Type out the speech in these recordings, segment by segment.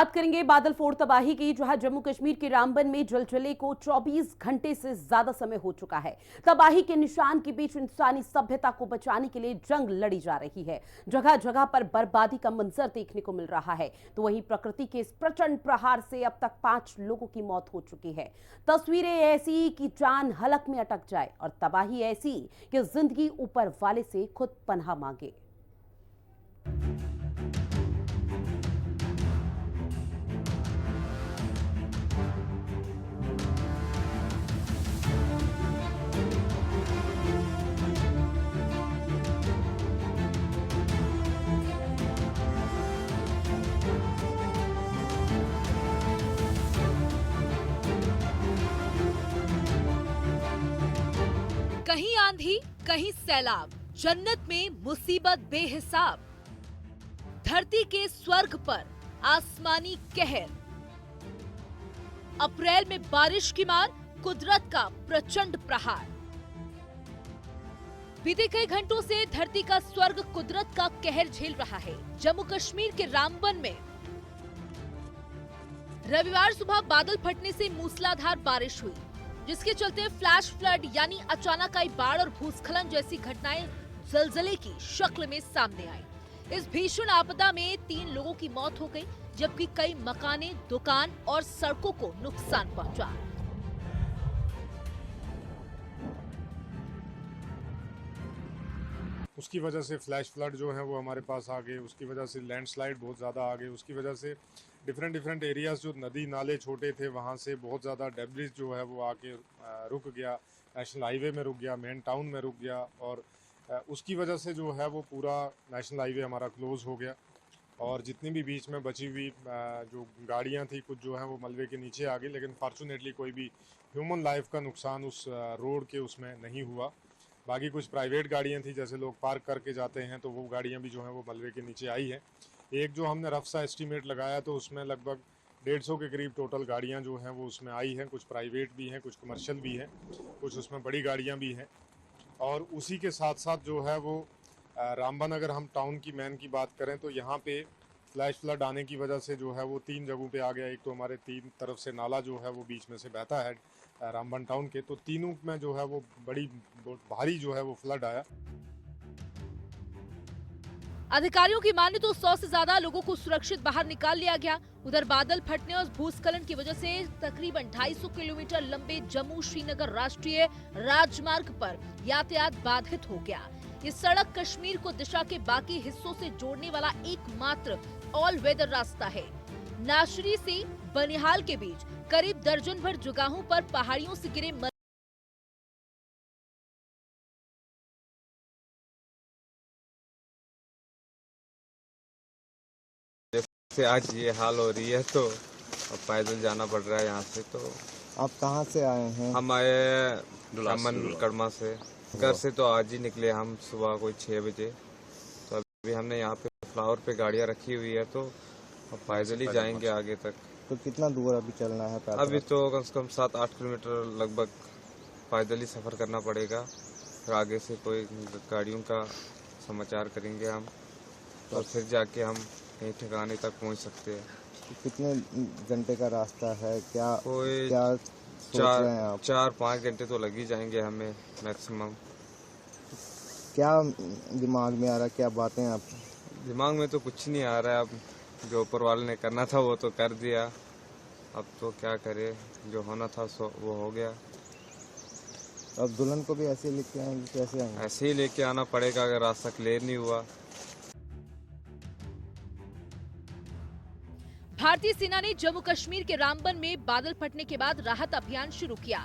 बात करेंगे बादल फोड़ तबाही की, जहां जम्मू कश्मीर के रामबन में जलजले को 24 घंटे से ज्यादा समय हो चुका है। तबाही के निशान के बीच इंसानी सभ्यता को बचाने के लिए जंग लड़ी जा रही है। जगह जगह पर बर्बादी का मंजर देखने को मिल रहा है, तो वहीं प्रकृति के इस प्रचंड प्रहार से अब तक 5 लोगों की मौत हो चुकी है। तस्वीरें ऐसी कि जान हलक में अटक जाए और तबाही ऐसी कि जिंदगी ऊपर वाले से खुद पनाह मांगे। कहीं आंधी, कहीं सैलाब, जन्नत में मुसीबत बेहिसाब। धरती के स्वर्ग पर आसमानी कहर। अप्रैल में बारिश की मार, कुदरत का प्रचंड प्रहार। बीते कई घंटों से धरती का स्वर्ग कुदरत का कहर झेल रहा है। जम्मू कश्मीर के रामबन में रविवार सुबह बादल फटने से मूसलाधार बारिश हुई, जिसके चलते फ्लैश फ्लड यानी अचानक आई बाढ़ और भूस्खलन जैसी घटनाएं जलजले की शक्ल में सामने आई। इस भीषण आपदा में 3 लोगों की मौत हो गई, जबकि कई मकाने, दुकान और सड़कों को नुकसान पहुंचा। उसकी वजह से फ्लैश फ्लड जो है वो हमारे पास आ गए, उसकी वजह से लैंडस्लाइड बहुत ज़्यादा आ गए, उसकी वजह से डिफरेंट एरियाज़ जो नदी नाले छोटे थे वहाँ से बहुत ज़्यादा डेब्रिस जो है वो आके रुक गया, नेशनल हाईवे में रुक गया, मेन टाउन में रुक गया और उसकी वजह से जो है वो पूरा नेशनल हाईवे हमारा क्लोज़ हो गया। और जितनी भी बीच में बची हुई जो गाड़ियाँ थी कुछ जो है वो मलबे के नीचे आ गई, लेकिन फॉर्चुनेटली कोई भी ह्यूमन लाइफ का नुकसान उस रोड के उसमें नहीं हुआ। बाकी कुछ प्राइवेट गाड़ियाँ थी, जैसे लोग पार्क करके जाते हैं तो वो गाड़ियाँ भी जो हैं वो मलबे के नीचे आई है। एक जो हमने रफ सा एस्टीमेट लगाया तो उसमें लगभग 150 के करीब टोटल गाड़ियाँ जो हैं वो उसमें आई हैं। कुछ प्राइवेट भी हैं, कुछ कमर्शियल भी हैं, कुछ उसमें बड़ी गाड़ियाँ भी हैं। और उसी के साथ साथ जो है वो रामबन, अगर हम टाउन की मेन की बात करें तो यहाँ पे फ्लैश फ्लड आने की वजह से जो है वो 3 जगहों पे आ गया। एक तो हमारे 3 तरफ से नाला जो है वो बीच में से बहता है रामबन टाउन के, तो तीनों में जो है वो बहुत भारी जो है वो फ्लड आया। अधिकारियों की माने तो 100 से ज्यादा लोगों को सुरक्षित बाहर निकाल लिया गया। उधर बादल फटने और भूस्खलन की वजह से तकरीबन 250 किलोमीटर लंबे जम्मू श्रीनगर राष्ट्रीय राजमार्ग पर यातायात बाधित हो गया। ये सड़क कश्मीर को दिशा के बाकी हिस्सों से जोड़ने वाला एकमात्र ऑल वेदर रास्ता है। नाशरी से बनिहाल के बीच करीब दर्जन भर जगहों पर पहाड़ियों से गिरे से आज ये हाल हो रही है तो अब पैदल जाना पड़ रहा है यहाँ से। तो आप कहाँ से आए हैं? हम आए अमन कड़मा से। घर से तो आज ही निकले हम सुबह कोई 6 बजे। तो अभी हमने यहाँ पे फ्लावर पे गाड़ियाँ रखी हुई है, तो अब पैदल ही जाएंगे आगे तक। तो कितना दूर अभी चलना है पैदल? अभी तो कम से कम 7-8 किलोमीटर लगभग पैदल ही सफ़र करना पड़ेगा। फिर आगे से कोई गाड़ियों का समाचार करेंगे हम, और फिर जाके हम कहीं ठिकाने तक पहुंच सकते हैं। कितने घंटे का रास्ता है? कोई क्या सोच रहे हैं आप? 4-5 घंटे तो लग ही जाएंगे हमें मैक्सिमम। क्या दिमाग में आ रहा है, क्या बातें आप? दिमाग में तो कुछ नहीं आ रहा है। अब जो ऊपर वाले ने करना था वो तो कर दिया, अब तो क्या करे, जो होना था सो वो हो गया। अब दुल्हन को भी ऐसे लेके आएंगे? कैसे आएंगे? ऐसे ही लेके आना पड़ेगा अगर रास्ता क्लियर नहीं हुआ। भारतीय सेना ने जम्मू कश्मीर के रामबन में बादल फटने के बाद राहत अभियान शुरू किया।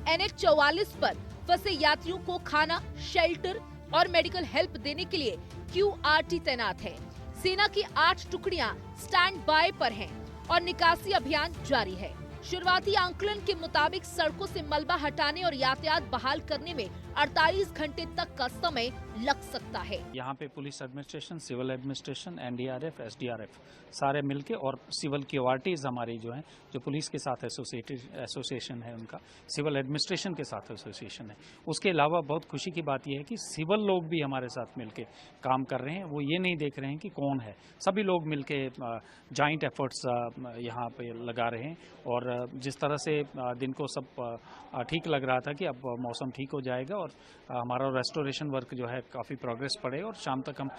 NH 44 पर फंसे यात्रियों को खाना, शेल्टर और मेडिकल हेल्प देने के लिए QRT तैनात है। सेना की 8 टुकड़ियां स्टैंड बाय पर हैं और निकासी अभियान जारी है। शुरुआती आंकलन के मुताबिक सड़कों से मलबा हटाने और यातायात बहाल करने में 48 घंटे तक का समय लग सकता है। यहाँ पे police administration, civil administration, NDRF, SDRF सारे मिलके और सिविल क्यूआरटीज हमारी जो हैं, जो पुलिस के साथ एसोसिएशन है उनका, सिविल एडमिनिस्ट्रेशन के साथ एसोसिएशन है। उसके अलावा बहुत खुशी की बात यह है कि सिविल लोग भी हमारे साथ मिलके काम कर रहे हैं। वो ये नहीं देख रहे हैं कि कौन है, सभी लोग मिलके जॉइंट एफर्ट्स यहाँ पे लगा रहे हैं। और जिस तरह से दिन को सब ठीक लग रहा था कि अब मौसम ठीक हो जाएगा और हमारा रेस्टोरेशन वर्क जो है काफ़ी प्रोग्रेस पड़े, और शाम तक हम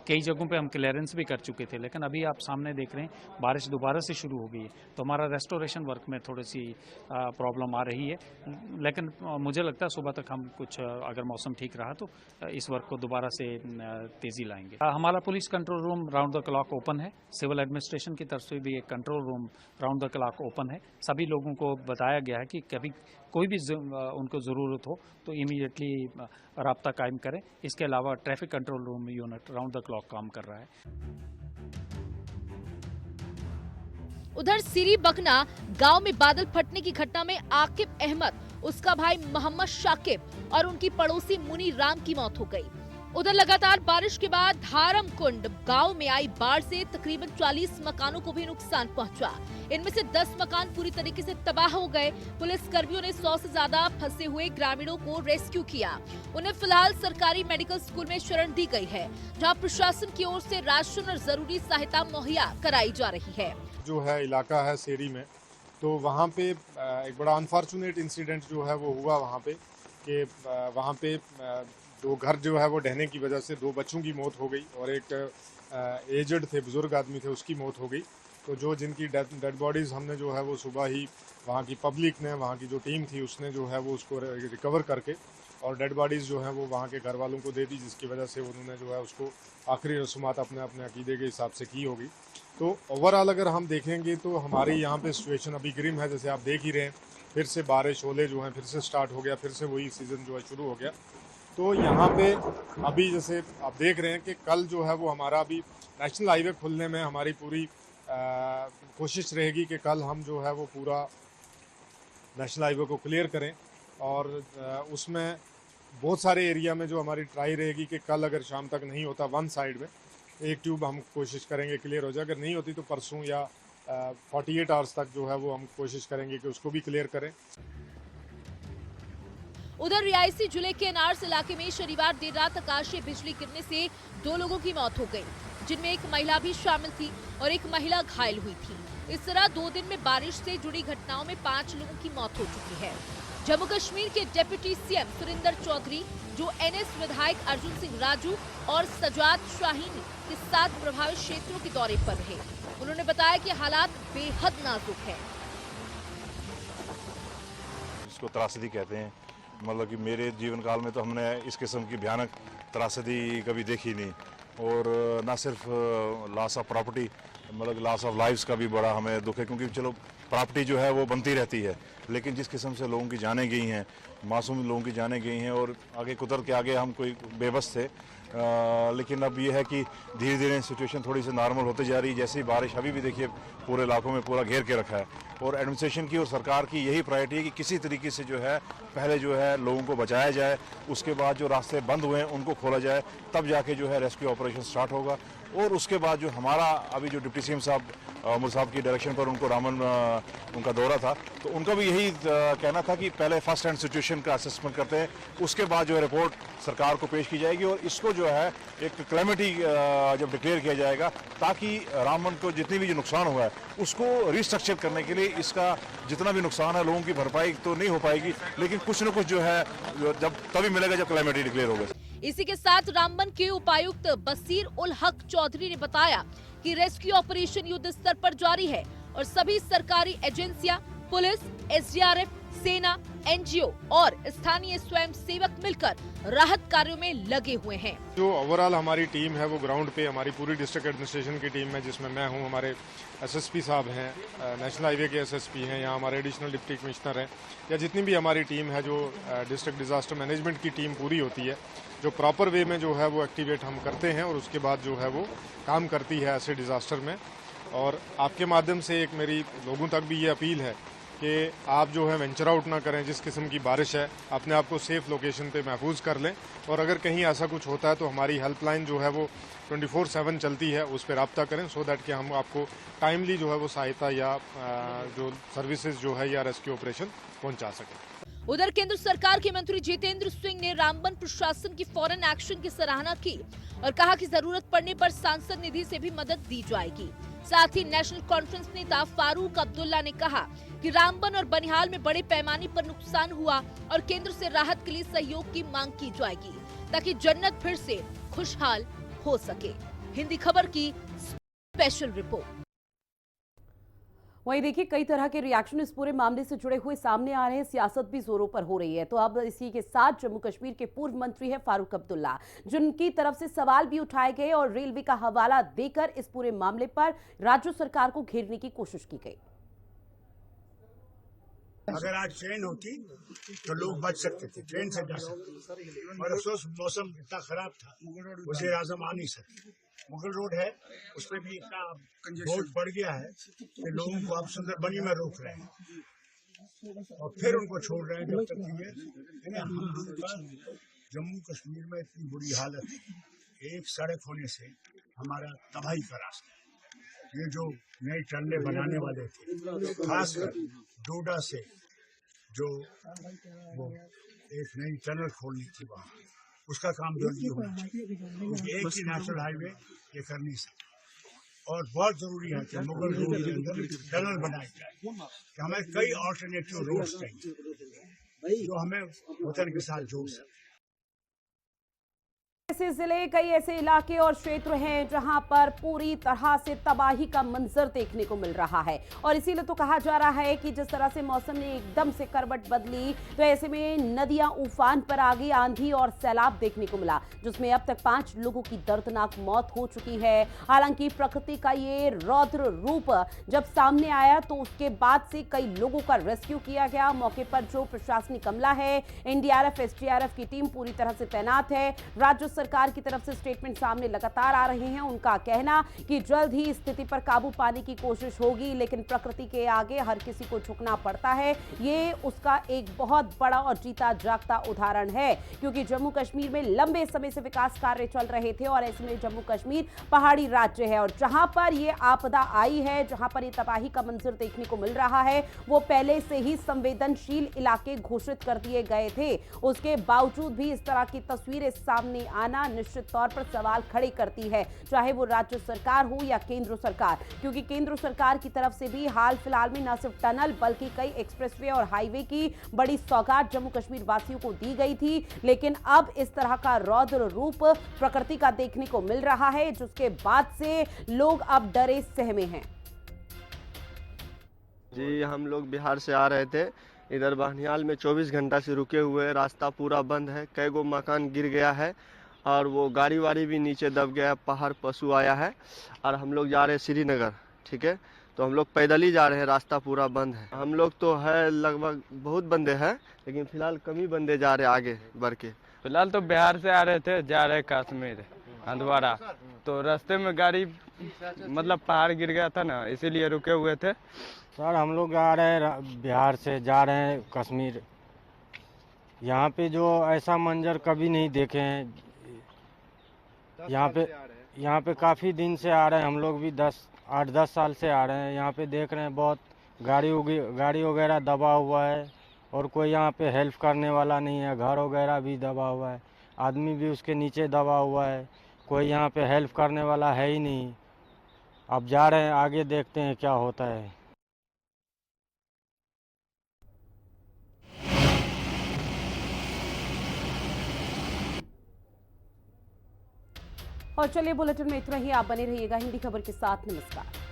कई जगहों पे हम क्लियरेंस भी कर चुके थे। लेकिन अभी आप सामने देख रहे हैं बारिश दोबारा से शुरू हो गई है, तो हमारा रेस्टोरेशन वर्क में थोड़ी सी प्रॉब्लम आ रही है। लेकिन मुझे लगता है सुबह तक हम कुछ, अगर मौसम ठीक रहा तो इस वर्क को दोबारा से तेज़ी लाएंगे। हमारा police control room round the clock open है। सिविल एडमिनिस्ट्रेशन की तरफ से भी एक control room round the clock open है। सभी लोगों को बताया गया है कि कभी कोई भी उनको ज़रूरत हो तो इमीडिएटली राब्ता कायम करें। इसके अलावा traffic control room unit round the clock काम कर रहा है। उधर सिरी बकना गांव में बादल फटने की घटना में आकिब अहमद, उसका भाई मोहम्मद शाकिब और उनकी पड़ोसी मुनी राम की मौत हो गई। उधर लगातार बारिश के बाद धारम कुंड गांव में आई बाढ़ से तकरीबन 40 मकानों को भी नुकसान पहुंचा। इनमें से 10 मकान पूरी तरीके से तबाह हो गए। पुलिस कर्मियों ने 100 से ज्यादा फंसे हुए ग्रामीणों को रेस्क्यू किया। उन्हें फिलहाल सरकारी मेडिकल स्कूल में शरण दी गई है, जहां प्रशासन की ओर से राशन और जरूरी सहायता मुहैया कराई जा रही है। जो है इलाका है सेरी में, तो वहाँ पे एक बड़ा अनफॉर्चुनेट इंसिडेंट जो है वो हुआ वहाँ पे, कि वहाँ पे 2 घर जो है वो ढहने की वजह से 2 बच्चों की मौत हो गई और एक एजड थे, बुजुर्ग आदमी थे, उसकी मौत हो गई। तो जो जिनकी डेड बॉडीज़ हमने जो है वो सुबह ही वहाँ की पब्लिक ने, वहाँ की जो टीम थी उसने जो है वो उसको रिकवर करके और डेड बॉडीज़ जो है वो वहाँ के घर वालों को दे दी, जिसकी वजह से उन्होंने जो है उसको आखिरी रसूमात अपने अपने अकीदे के हिसाब से की होगी। तो ओवरऑल अगर हम देखेंगे तो हमारी यहाँ पे सिचुएशन अभी ग्रिम है, जैसे आप देख ही रहे हैं। फिर से बारिश, ओले जो हैं फिर से स्टार्ट हो गया, फिर से वही सीज़न जो है शुरू हो गया। तो यहाँ पे अभी जैसे आप देख रहे हैं कि कल जो है वो हमारा अभी नेशनल हाईवे खुलने में हमारी पूरी कोशिश रहेगी कि कल हम जो है वो पूरा नेशनल हाईवे को क्लियर करें। और उसमें बहुत सारे एरिया में जो हमारी ट्राई रहेगी कि कल अगर शाम तक नहीं होता वन साइड में एक ट्यूब हम कोशिश करेंगे क्लियर हो जाए। अगर नहीं होती तो परसों या 48 आवर्स तक जो है वो हम कोशिश करेंगे कि उसको भी क्लियर करें। उधर रियासी जिले के अनार्स इलाके में शनिवार देर रात आकाशीय बिजली गिरने से 2 लोगों की मौत हो गई, जिनमें एक महिला भी शामिल थी और एक महिला घायल हुई थी। इस तरह 2 दिन में बारिश से जुड़ी घटनाओं में 5 लोगों की मौत हो चुकी है। जम्मू कश्मीर के डिप्टी सीएम सुरेंद्र चौधरी, जो एनएस विधायक अर्जुन सिंह राजू और सजाद शाहीन के साथ प्रभावित क्षेत्रों के दौरे पर रहे। उन्होंने बताया कि हालात बेहद नाजुक है। इसको त्रासदी कहते हैं, मतलब कि मेरे जीवन काल में तो हमने इस किस्म की भयानक त्रासदी कभी देखी नहीं। और ना सिर्फ लॉस ऑफ प्रॉपर्टी, मतलब लॉस ऑफ लाइव्स का भी बड़ा हमें दुख है, क्योंकि चलो प्रॉपर्टी जो है वो बनती रहती है, लेकिन जिस किस्म से लोगों की जानें गई हैं, मासूम लोगों की जानें गई हैं, और आगे कुदरत के आगे हम कोई बेबस थे। लेकिन अब ये है कि धीरे धीरे सिचुएशन थोड़ी सी नॉर्मल होती जा रही है। जैसे ही बारिश अभी भी देखिए पूरे इलाकों में पूरा घेर के रखा है, और एडमिनिस्ट्रेशन की और सरकार की यही प्रायोरिटी है कि किसी तरीके से जो है पहले जो है लोगों को बचाया जाए, उसके बाद जो रास्ते बंद हुए हैं उनको खोला जाए, तब जाके जो है रेस्क्यू ऑपरेशन स्टार्ट होगा। और उसके बाद जो हमारा अभी जो डिप्टी सीएम साहब मुल साहब की डायरेक्शन पर उनको रामन उनका दौरा था, तो उनका भी यही कहना था कि पहले फर्स्ट हैंड सिचुएशन का असेसमेंट करते हैं, उसके बाद जो है रिपोर्ट सरकार को पेश की जाएगी और इसको जो है एक क्लैमिटी जब डिक्लेयर किया जाएगा, ताकि रामन को जितनी भी जो नुकसान हुआ है उसको रिस्ट्रक्चर करने के लिए इसका जितना भी नुकसान है लोगों की भरपाई तो नहीं हो पाएगी, लेकिन कुछ न कुछ जो है जब तभी मिलेगा जब क्लैमिटी डिक्लेयर होगा। इसी के साथ रामबन के उपायुक्त बसीर उल हक चौधरी ने बताया कि रेस्क्यू ऑपरेशन युद्ध स्तर पर जारी है और सभी सरकारी एजेंसियां, पुलिस, एसडीआरएफ, सेना, एनजीओ और स्थानीय स्वयं सेवक मिलकर राहत कार्यों में लगे हुए हैं। जो ओवरऑल हमारी टीम है वो ग्राउंड पे हमारी पूरी डिस्ट्रिक्ट एडमिनिस्ट्रेशन की टीम है, जिसमें मैं हूँ, हमारे एसएसपी साहब हैं, नेशनल हाईवे के एसएसपी हैं, यहाँ हमारे एडिशनल डिप्टी कमिश्नर हैं, या जितनी भी हमारी टीम है, जो डिस्ट्रिक्ट डिजास्टर मैनेजमेंट की टीम पूरी होती है, जो प्रॉपर वे में जो है वो एक्टिवेट हम करते हैं और उसके बाद जो है वो काम करती है ऐसे डिज़ास्टर में। और आपके माध्यम से एक मेरी लोगों तक भी ये अपील है कि आप जो है वेंचर आउट ना करें, जिस किस्म की बारिश है अपने आप को सेफ लोकेशन पे महफूज कर लें, और अगर कहीं ऐसा कुछ होता है तो हमारी हेल्पलाइन जो है वो 24/7 चलती है, उस पर रब्ता करें सो दैट कि हम आपको टाइमली जो है वो सहायता या जो सर्विसेज जो है या रेस्क्यू ऑपरेशन पहुंचा सकें। उधर केंद्र सरकार के मंत्री जितेंद्र सिंह ने रामबन प्रशासन की फौरन एक्शन की सराहना की और कहा कि जरूरत पड़ने पर सांसद निधि से भी मदद दी जाएगी। साथ ही नेशनल कॉन्फ्रेंस नेता फारूक अब्दुल्ला ने कहा कि रामबन और बनिहाल में बड़े पैमाने पर नुकसान हुआ और केंद्र से राहत के लिए सहयोग की मांग की जाएगी ताकि जन्नत फिर से खुशहाल हो सके। हिंदी खबर की स्पेशल रिपोर्ट। वहीं देखिए, कई तरह के रिएक्शन इस पूरे मामले से जुड़े हुए सामने आ रहे हैं। सियासत भी जोरों पर हो रही है। तो अब इसी के साथ जम्मू कश्मीर के पूर्व मंत्री हैं फारूक अब्दुल्ला, जिनकी तरफ से सवाल भी उठाए गए और रेलवे का हवाला देकर इस पूरे मामले पर राज्य सरकार को घेरने की कोशिश की गई। अगर आज ट्रेन होती तो लोग बच सकते थे, ट्रेन से जा सकते, और अफसोस मौसम इतना खराब था, वज़ीर आज़म आ नहीं सके। मुगल रोड है, उसमें भी इतना बोझ बढ़ गया है कि लोगों को अब सुंदरबनी में रोक रहे हैं और फिर उनको छोड़ रहे हैं जब तक ये जम्मू कश्मीर में इतनी बुरी हालत है। एक सड़क होने से हमारा तबाही का रास्ता, ये जो नई टनलें बनाने वाले थे, खासकर डोडा से जो वो एक नई टनल खोलनी थी वहाँ, उसका काम जल्दी होना चाहिए, क्योंकि एक ही नेशनल हाईवे ये कर नहीं सकता। और बहुत जरूरी है कि मुगल रोड के अंदर टनल बनाई जाए, कि हमें कई ऑल्टरनेटिव रोड्स चाहिए जो हमें वतन के साथ जोड़ सके। ऐसे जिले, कई ऐसे इलाके और क्षेत्र हैं जहां पर पूरी तरह से तबाही का मंजर देखने को मिल रहा है। और इसीलिए तो कहा जा रहा है कि जिस तरह से मौसम ने एकदम से करवट बदली, तो ऐसे में नदियां उफान पर आ गई, आंधी और सैलाब देखने को मिला, जिसमें अब तक 5 लोगों की दर्दनाक मौत हो चुकी है। हालांकि प्रकृति का ये रौद्र रूप जब सामने आया तो उसके बाद से कई लोगों का रेस्क्यू किया गया। मौके पर जो प्रशासनिक अमला है, एनडीआरएफ, एसडीआरएफ की टीम पूरी तरह से तैनात है। राज्य सरकार की तरफ से स्टेटमेंट सामने लगातार आ रहे हैं। उनका कहना कि जल्द ही स्थिति पर काबू पाने की कोशिश होगी, लेकिन प्रकृति के आगे हर किसी को झुकना पड़ता है। ये उसका एक बहुत बड़ा और जीता जागता उदाहरण है, क्योंकि जम्मू कश्मीर में लंबे समय से विकास कार्य चल रहे थे और ऐसे में जम्मू कश्मीर पहाड़ी राज्य है और जहां पर ये आपदा आई है, जहां पर ये तबाही का मंजर देखने को मिल रहा है, वो पहले से ही संवेदनशील इलाके घोषित कर दिए गए थे। उसके बावजूद भी इस तरह की तस्वीरें सामने आना निश्चित तौर पर सवाल खड़े करती है, चाहे वो राज्य सरकार हो या केंद्र सरकार, क्योंकि केंद्र सरकार की तरफ से भी हाल फिलहाल में न सिर्फ टनल बल्कि कई एक्सप्रेसवे और हाईवे की बड़ी सौगात जम्मू कश्मीर वासियों को दी गई थी। लेकिन अब इस तरह का रौद्र रूप प्रकृति का देखने को मिल रहा है, जिसके बाद से लोग अब डरे सहमे हैं। जी, हम लोग बिहार से आ रहे थे, इधर बनिहाल में 24 घंटा से रुके हुए, रास्ता पूरा बंद है, कई गो मकान गिर गया है और वो गाड़ी वाड़ी भी नीचे दब गया है, पहाड़ पशु आया है और हम लोग जा रहे हैं श्रीनगर। ठीक है, तो हम लोग पैदल ही जा रहे हैं, रास्ता पूरा बंद है। हम लोग तो है लगभग बहुत बंदे हैं, लेकिन फिलहाल कम ही बंदे जा रहे हैं आगे बढ़ के। फिलहाल तो बिहार से आ रहे थे, जा रहे कश्मीर हंदवाड़ा, तो रास्ते में गाड़ी मतलब पहाड़ गिर गया था ना, इसीलिए रुके हुए थे। सर हम लोग आ रहे हैं बिहार से, जा रहे हैं कश्मीर। यहाँ पे जो ऐसा मंजर कभी नहीं देखे हैं। यहाँ पे काफ़ी दिन से आ रहे हैं हम लोग भी, 8-10 साल से आ रहे हैं। यहाँ पे देख रहे हैं बहुत गाड़ी वगैरह दबा हुआ है और कोई यहाँ पे हेल्प करने वाला नहीं है। घर वगैरह भी दबा हुआ है, आदमी भी उसके नीचे दबा हुआ है, कोई यहाँ पे हेल्प करने वाला है ही नहीं। अब जा रहे हैं, आगे देखते हैं क्या होता है। और चलिए, बुलेटिन में इतना ही। आप बने रहिएगा हिंदी खबर के साथ। नमस्कार।